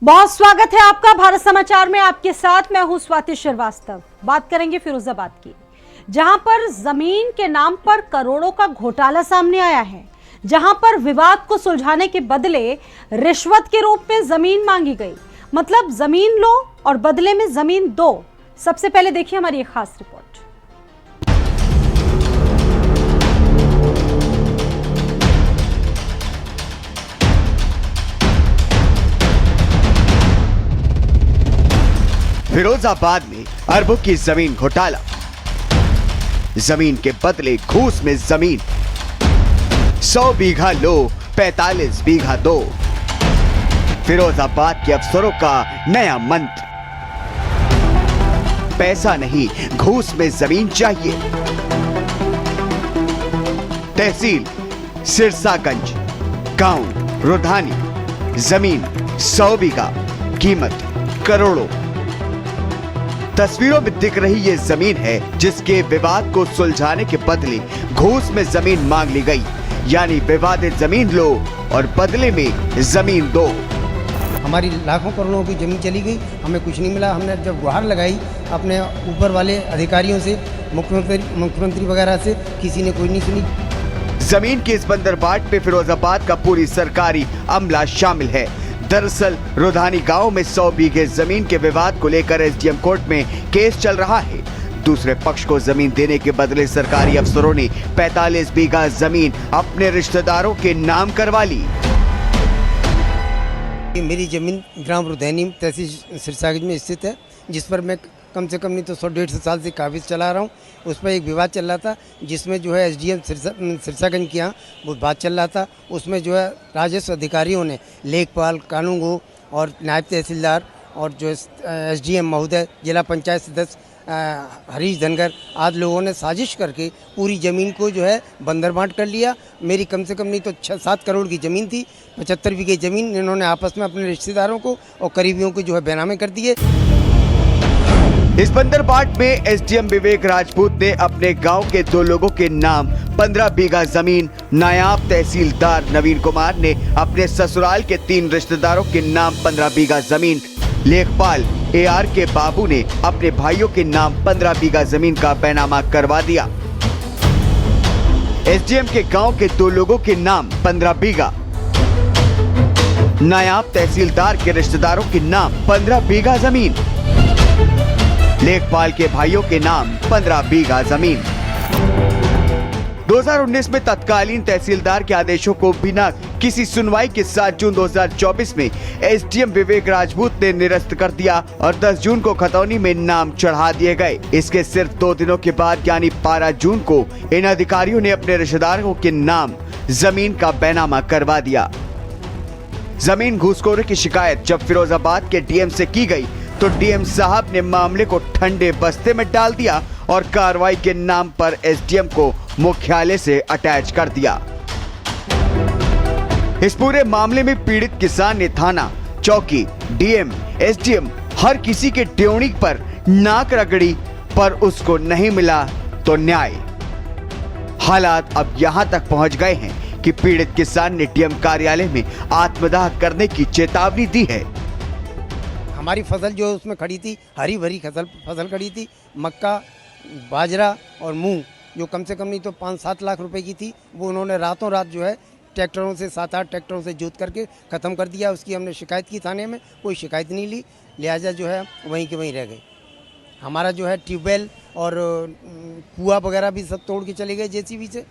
बहुत स्वागत है आपका भारत समाचार में। आपके साथ मैं हूं स्वाति श्रीवास्तव। बात करेंगे फिरोजाबाद की, जहां पर जमीन के नाम पर करोड़ों का घोटाला सामने आया है, जहां पर विवाद को सुलझाने के बदले रिश्वत के रूप में जमीन मांगी गई। मतलब जमीन लो और बदले में जमीन दो। सबसे पहले देखिए हमारी एक खास रिपोर्ट। फिरोजाबाद में अरबों की जमीन घोटाला। जमीन के बदले घूस में जमीन। 100 बीघा लो, 45 बीघा दो। फिरोजाबाद के अफसरों का नया मंत्र। पैसा नहीं, घूस में जमीन चाहिए। तहसील सिरसागंज, गांव रुधानी, जमीन 100 बीघा, कीमत करोड़ों। तस्वीरों में दिख रही ये जमीन है जिसके विवाद को सुलझाने के बदले घूस में जमीन मांग ली गई। यानी विवादित जमीन लो और बदले में जमीन दो। हमारी लाखों करोड़ों की जमीन चली गई, हमें कुछ नहीं मिला। हमने जब गुहार लगाई अपने ऊपर वाले अधिकारियों से, मुख्यमंत्री वगैरह से, किसी ने कोई नहीं सुनी। जमीन की इस बंदरबाट पे फिरोजाबाद का पूरी सरकारी अमला शामिल है। दरअसल रुधानी गांव में 100 बीघे जमीन के विवाद को लेकर एसडीएम कोर्ट में केस चल रहा है। दूसरे पक्ष को जमीन देने के बदले सरकारी अफसरों ने 45 बीघा जमीन अपने रिश्तेदारों के नाम करवा ली। मेरी जमीन ग्राम रुधानी तहसील सिरसागंज में स्थित है, जिस पर मैं कम से कम नहीं तो 100-150 साल से काबिज चला रहा हूँ। उस पर एक विवाद चल रहा था, जिसमें जो है एसडीएम सिरसागंज के यहाँ वो बात चल रहा था। उसमें जो है राजस्व अधिकारियों ने, लेखपाल, कानूनगो और नायब तहसीलदार और जो एसडीएम महोदय, जिला पंचायत सदस्य हरीश धनगर आदि लोगों ने साजिश करके पूरी ज़मीन को जो है बंदरबांट कर लिया। मेरी कम से कम नहीं तो 6-7 करोड़ की ज़मीन थी, 75 बीघे ज़मीन इन्होंने आपस में अपने रिश्तेदारों को और करीबियों को जो है बेनामे कर दिए। इस बंदरबाट में एसडीएम विवेक राजपूत ने अपने गांव के 2 लोगों के नाम 15 बीघा जमीन, नायब तहसीलदार नवीन कुमार ने अपने ससुराल के 3 रिश्तेदारों के नाम 15 बीघा जमीन, लेखपाल एआर के बाबू ने अपने भाइयों के नाम 15 बीघा जमीन का बैनामा करवा दिया। एसडीएम के गांव के 2 लोगों के नाम 15 बीघा, नायब तहसीलदार के रिश्तेदारों के नाम 15 बीघा जमीन, लेखपाल के भाइयों के नाम 15 बीघा जमीन। 2019 में तत्कालीन तहसीलदार के आदेशों को बिना किसी सुनवाई के 7 जून 2024 में एसडीएम विवेक राजपूत ने निरस्त कर दिया और 10 जून को खतौनी में नाम चढ़ा दिए गए। इसके सिर्फ 2 दिनों के बाद यानी 12 जून को इन अधिकारियों ने अपने रिश्तेदारों के नाम जमीन का बैनामा करवा दिया। जमीन घूसखोरी की शिकायत जब फिरोजाबाद के डीएम से की गई तो डीएम साहब ने मामले को ठंडे बस्ते में डाल दिया और कार्रवाई के नाम पर एसडीएम को मुख्यालय से अटैच कर दिया। इस पूरे मामले में पीड़ित किसान ने थाना, चौकी, डीएम, एसडीएम हर किसी के ड्योढ़ी पर नाक रगड़ी, पर उसको नहीं मिला तो न्याय। हालात अब यहां तक पहुंच गए हैं कि पीड़ित किसान ने डीएम कार्यालय में आत्मदाह करने की चेतावनी दी है। हमारी फसल जो उसमें खड़ी थी, हरी भरी फसल खड़ी थी, मक्का, बाजरा और मूंग, जो कम से कम नहीं तो 5-7 लाख रुपए की थी, वो उन्होंने रातों रात जो है ट्रैक्टरों से 7-8 ट्रैक्टरों से जोत करके ख़त्म कर दिया। उसकी हमने शिकायत की थाने में, कोई शिकायत नहीं ली, लिहाजा जो है वहीं के वहीं रह गए। हमारा जो है ट्यूबवेल और कुआं वगैरह भी सब तोड़ के चले गए जेसीबी से।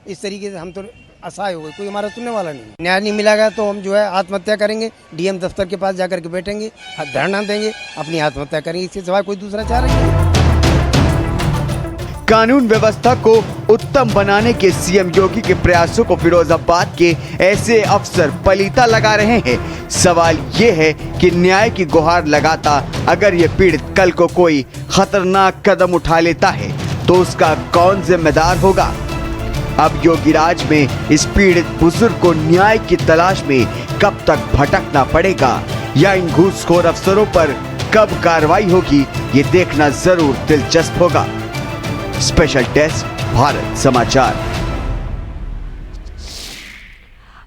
इस तरीके से हम तो असहाय हो गए, कोई हमारा सुनने वाला नहीं। न्याय नहीं मिलेगा तो हम जो है आत्महत्या करेंगे, डीएम दफ्तर के पास जाकर के बैठेंगे, धरना देंगे, अपनी आत्महत्या करेंगे। इसके सिवाय कोई दूसरा चारा नहीं। कानून व्यवस्था को उत्तम बनाने के सीएम योगी के प्रयासों को फिरोजाबाद के ऐसे अफसर पलीता लगा रहे हैं। सवाल ये है कि न्याय की गुहार लगाता अगर ये पीड़ित कल को कोई खतरनाक कदम उठा लेता है तो उसका कौन जिम्मेदार होगा। अब योगी राज में इस पीड़ित बुजुर्ग को न्याय की तलाश में कब तक भटकना पड़ेगा या इन घूसखोर अफसरों पर कब कार्रवाई होगी, ये देखना जरूर दिलचस्प होगा। स्पेशल डेस्क, भारत समाचार।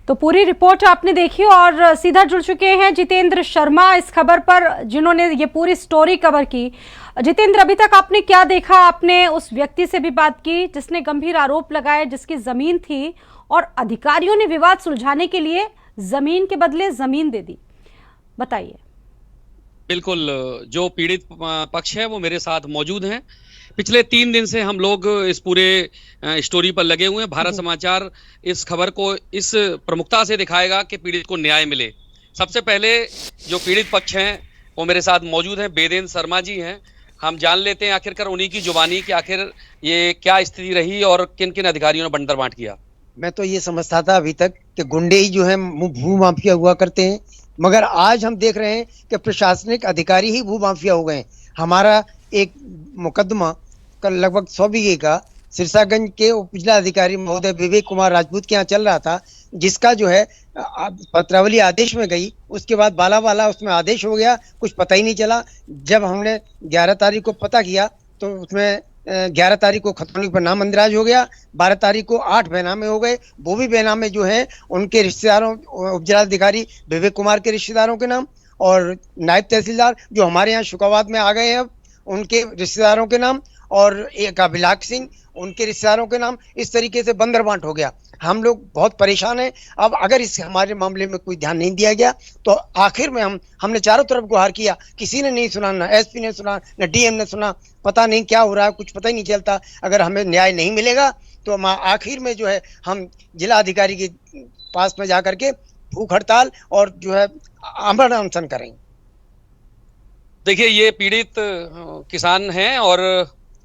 तो पूरी रिपोर्ट आपने देखी और सीधा जुड़ चुके हैं जितेंद्र शर्मा इस खबर पर, जिन्होंने ये पूरी स्टोरी कवर की। जितेंद्र, अभी तक आपने क्या देखा? आपने उस व्यक्ति से भी बात की जिसने गंभीर आरोप लगाए, जिसकी जमीन थी और अधिकारियों ने विवाद सुलझाने के लिए जमीन के बदले जमीन दे दी, बताइए। बिल्कुल, जो पीड़ित पक्ष है वो मेरे साथ मौजूद हैं। पिछले 3 दिन से हम लोग इस पूरे स्टोरी पर लगे हुए हैं। भारत समाचार इस खबर को इस प्रमुखता से दिखाएगा कि पीड़ित को न्याय मिले। सबसे पहले जो पीड़ित पक्ष हैं वो मेरे साथ मौजूद हैं, बेदेंद्र शर्मा जी हैं। हम जान लेते हैं आखिरकार उन्हीं की जुबानी कि आखिर ये क्या स्थिति रही और किन किन अधिकारियों ने बंटर बांट किया। मैं तो ये समझता था अभी तक कि गुंडे ही जो है भू माफिया हुआ करते हैं, मगर आज हम देख रहे हैं कि प्रशासनिक अधिकारी ही भू माफिया हो गए हैं। हमारा एक मुकदमा कल लगभग 100 बीघे का सिरसागंज के उपजिला अधिकारी महोदय विवेक कुमार राजपूत के यहाँ चल रहा था, जिसका जो है पत्रावली आदेश में गई, उसके बाद बाला उसमें आदेश हो गया, कुछ पता ही नहीं चला। जब हमने 11 तारीख को पता किया तो उसमें 11 तारीख को खतौनी पर नाम अंदराज हो गया, 12 तारीख को 8 बेनामे हो गए। वो भी बेनामे जो हैं उनके रिश्तेदारों, उपजिलाधिकारी विवेक कुमार के रिश्तेदारों के नाम और नायब तहसीलदार जो हमारे यहाँ शुकाबाद में आ गए हैं अब, उनके रिश्तेदारों के नाम और एक अभिलाष सिंह उनके रिश्तेदारों के नाम। इस तरीके से बंदर बांट हो गया। हम लोग बहुत परेशान हैं। अब अगर इस हमारे मामले में कोई ध्यान नहीं दिया गया तो आखिर में हमने चारों तरफ गुहार किया, किसी ने नहीं सुना, ना एसपी ने सुना, ना डीएम ने सुना। पता नहीं क्या हो रहा है, कुछ पता ही नहीं चलता। अगर हमें न्याय नहीं मिलेगा तो हम आखिर में जो है हम जिला अधिकारी के पास में जा करके भूख हड़ताल और जो है अमरण अनशन करेंगे। देखिए, ये पीड़ित किसान हैं और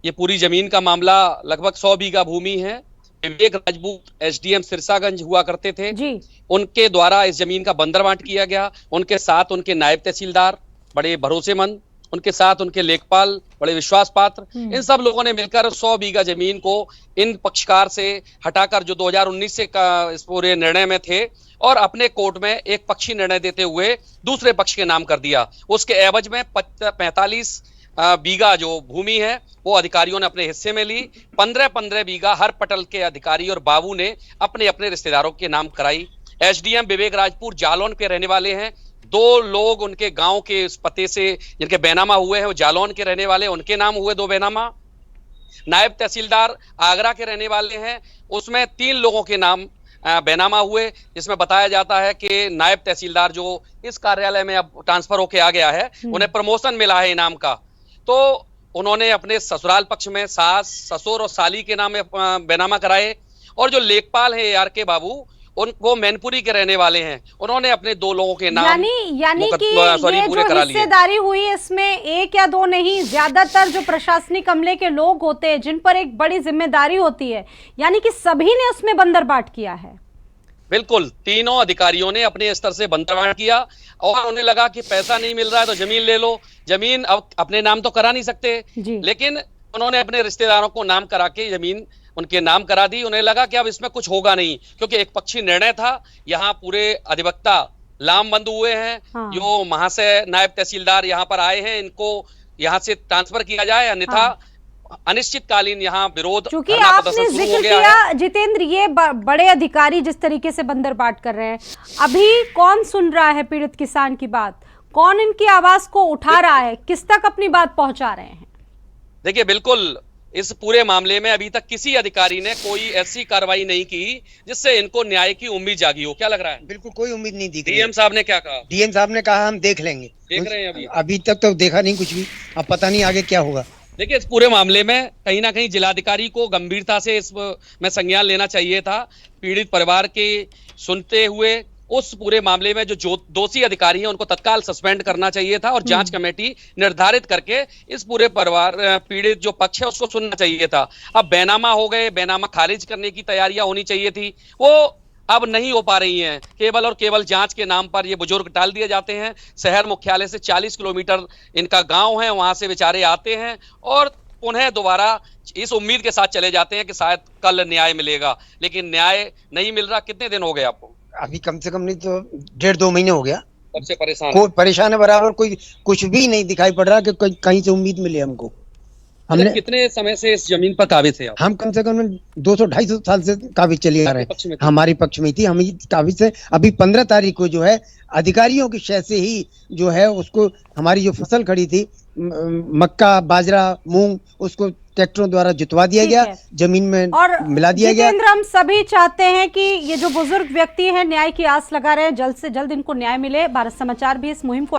ये पूरी जमीन का मामला लगभग 100 बीघा भूमि है। विवेक राजपूत एसडीएम सिरसागंज हुआ करते थे जी। उनके द्वारा इस जमीन का बंदरबांट किया गया। उनके साथ उनके नायब तहसीलदार बड़े भरोसेमंद, उनके साथ उनके लेखपाल बड़े विश्वास पात्र, इन सब लोगों ने मिलकर 100 बीघा जमीन को इन पक्षकार से हटाकर, जो 2019 से इस पूरे निर्णय में थे, और अपने कोर्ट में एक पक्षी निर्णय देते हुए दूसरे पक्ष के नाम कर दिया। उसके एवज में 45 बीघा जो भूमि है वो अधिकारियों ने अपने हिस्से में ली। 15-15 बीघा हर पटल के अधिकारी और बाबू ने अपने अपने रिश्तेदारों के नाम कराई। एसडीएम विवेक राजपूत जालौन के रहने वाले हैं। 2 लोग उनके गांव के इस पते से जिनके बेनामा हुए हैं वो जालौन के रहने वाले, उनके नाम हुए 2 बेनामा। नायब तहसीलदार आगरा के रहने वाले हैं, उसमें 3 लोगों के नाम बेनामा हुए, जिसमें बताया जाता है कि नायब तहसीलदार जो इस कार्यालय में अब ट्रांसफर होके आ गया है, उन्हें प्रमोशन मिला है इनाम का, तो उन्होंने अपने ससुराल पक्ष में सास, ससुर और साली के नाम में बेनामा कराए। और जो लेखपाल है आर के बाबू, उनको मैनपुरी के रहने वाले हैं, उन्होंने अपने 2 लोगों के नाम यानी कि ये जो हिस्सेदारी हुई इसमें 1 या 2 नहीं, ज्यादातर जो प्रशासनिक अमले के लोग होते हैं जिन पर एक बड़ी जिम्मेदारी होती है, यानी कि सभी ने उसमें बंदरबाट किया है। बिल्कुल, तीनों अधिकारियों ने अपने स्तर से बंदरबांट किया और उन्हें लगा कि पैसा नहीं मिल रहा है तो जमीन ले लो। जमीन अब अपने नाम तो करा नहीं सकते, लेकिन उन्होंने अपने रिश्तेदारों को नाम करा के जमीन उनके नाम करा दी। उन्हें लगा कि अब इसमें कुछ होगा नहीं, क्योंकि एक पक्षी निर्णय था। यहाँ पूरे अधिवक्ता लामबंद हुए हैं। हाँ। जो महाशय नायब तहसीलदार यहाँ पर आए हैं, इनको यहाँ से ट्रांसफर किया जाए, अन्यथा हाँ। अनिश्चितकालीन यहाँ विरोध। क्योंकि आपने जिक्र किया जितेंद्र, ये बड़े अधिकारी जिस तरीके से बंदरबाट कर रहे हैं, अभी कौन सुन रहा है पीड़ित किसान की बात? कौन इनकी आवाज को उठा रहा है? किस तक अपनी बात पहुंचा रहे हैं? देखिए, बिल्कुल इस पूरे मामले में अभी तक किसी अधिकारी ने कोई ऐसी कार्रवाई नहीं की जिससे इनको न्याय की उम्मीद जागी हो। क्या लग रहा है? बिल्कुल कोई उम्मीद नहीं दी। डीएम साहब ने क्या कहा? डीएम साहब ने कहा हम देख लेंगे। देख रहे हैं अभी तक तो देखा नहीं कुछ भी, अब पता नहीं आगे क्या होगा। देखिए, इस पूरे मामले में कहीं ना कहीं जिलाधिकारी को गंभीरता से इसमें संज्ञान लेना चाहिए था। पीड़ित परिवार के सुनते हुए उस पूरे मामले में जो दोषी अधिकारी हैं उनको तत्काल सस्पेंड करना चाहिए था और जांच कमेटी निर्धारित करके इस पूरे परिवार पीड़ित जो पक्ष है उसको सुनना चाहिए था। अब बेनामा हो गए, बेनामा खारिज करने की तैयारियां होनी चाहिए थी, वो अब नहीं हो पा रही हैं। केवल और केवल जांच के नाम पर ये बुजुर्ग टाल दिए जाते हैं। शहर मुख्यालय से 40 किलोमीटर इनका गांव है, वहां से बेचारे आते हैं और उन्हें दोबारा इस उम्मीद के साथ चले जाते हैं कि शायद कल न्याय मिलेगा, लेकिन न्याय नहीं मिल रहा। कितने दिन हो गए आपको? अभी कम से कम नहीं तो 1.5-2 महीने हो गया। सबसे परेशान कोई परेशान है बराबर, कोई कुछ भी नहीं दिखाई पड़ रहा कि कहीं से उम्मीद मिले हमको। हमने कितने समय से इस जमीन पर काबिज थे आप? हम कम से कम 200-250 साल से काबिज चले आ रहे पक्ष में थे? हैं। हमारी पक्ष में थी, हम काबिज से अभी 15 तारीख को जो है अधिकारियों की शय से ही जो है उसको हमारी जो फसल खड़ी थी मक्का, बाजरा, मूंग, उसको ट्रैक्टरों द्वारा जुतवा दिया ठीक गया, है। जमीन में और मिला दिया गया। जितेंद्र, हम सभी चाहते हैं कि ये जो बुजुर्ग व्यक्ति है न्याय की आस लगा रहे हैं, जल्द से जल्द इनको न्याय मिले। भारत समाचार भी इस मुहिम को